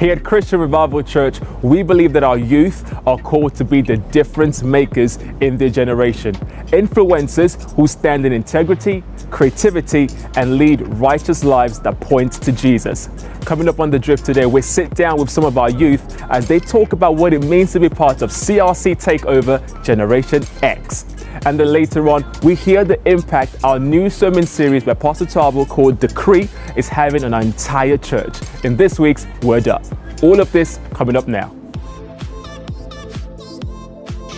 Here at Christian Revival Church, we believe that our youth are called to be the difference makers in their generation. Influencers who stand in integrity, creativity, and lead righteous lives that point to Jesus. Coming up on The Drift today, we sit down with some of our youth as they talk about what it means to be part of CRC Takeover Generation X. And then later on, we hear the impact our new sermon series by Pastor Tabo called Decree is having on our entire church in this week's Word Up. All of this coming up now.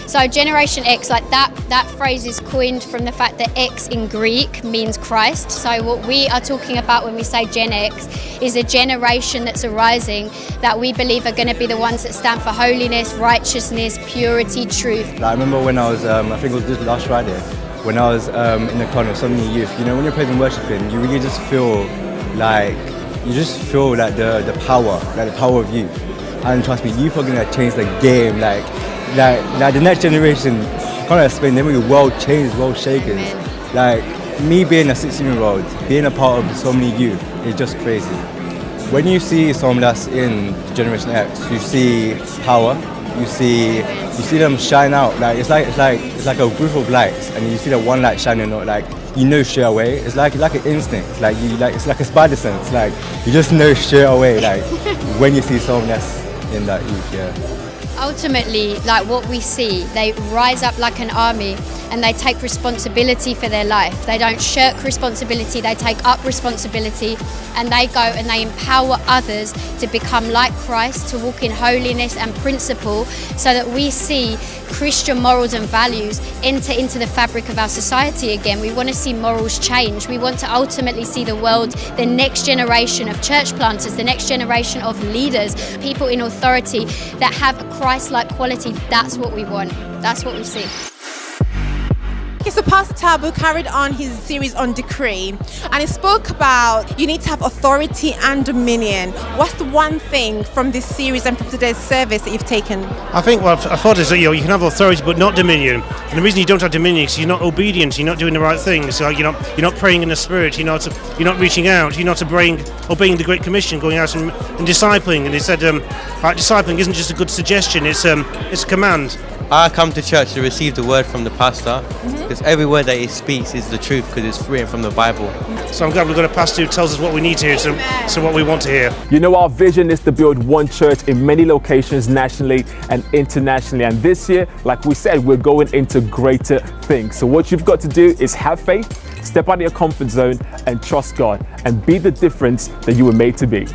So Generation X, like that phrase is coined from the fact that X in Greek means Christ. So what we are talking about when we say Gen X is a generation that's arising that we believe are going to be the ones that stand for holiness, righteousness, purity, truth. I remember when I was, I think it was just last Friday, when I was in the corner with so many youth. You know, when you're praising and worshiping, you really just feel like, the power of youth. And trust me, youth are going to change the game. Like the next generation, I can't explain, they're going to be world changers, world shakers. Amen. Like me being a 16-year-old, being a part of so many youth is just crazy. When you see someone that's in Generation X, you see power, you see them shine out. Like it's like a group of lights, and you see the one light shining out. Like you know straight away. It's like an instinct. It's like a spider sense. Like you just know straight away. Like when you see someone that's in that youth, yeah. Ultimately, like what we see, they rise up like an army and they take responsibility for their life. They don't shirk responsibility, they take up responsibility, and they go and they empower others to become like Christ, to walk in holiness and principle, so that we see Christian morals and values enter into the fabric of our society again. We want to see morals change. We want to ultimately see the world, the next generation of church planters, the next generation of leaders, people in authority that have a Christ-like quality. That's what we want. That's what we see. Okay, so Pastor Tabu carried on his series on Decree, and he spoke about you need to have authority and dominion. What's the one thing from this series and from today's service that you've taken? I think what I thought is that you can have authority but not dominion. And the reason you don't have dominion is you're not obedient, you're not doing the right things. So you're not praying in the Spirit, you're not reaching out, you're not obeying the Great Commission, going out and discipling. And he said, discipling isn't just a good suggestion; it's a command. I come to church to receive the word from the pastor, because every word that he speaks is the truth, because it's written from the Bible. So I'm glad we've got a pastor who tells us what we need to hear, so what we want to hear. You know, our vision is to build one church in many locations nationally and internationally. And this year, like we said, we're going into greater things. So what you've got to do is have faith, step out of your comfort zone and trust God and be the difference that you were made to be.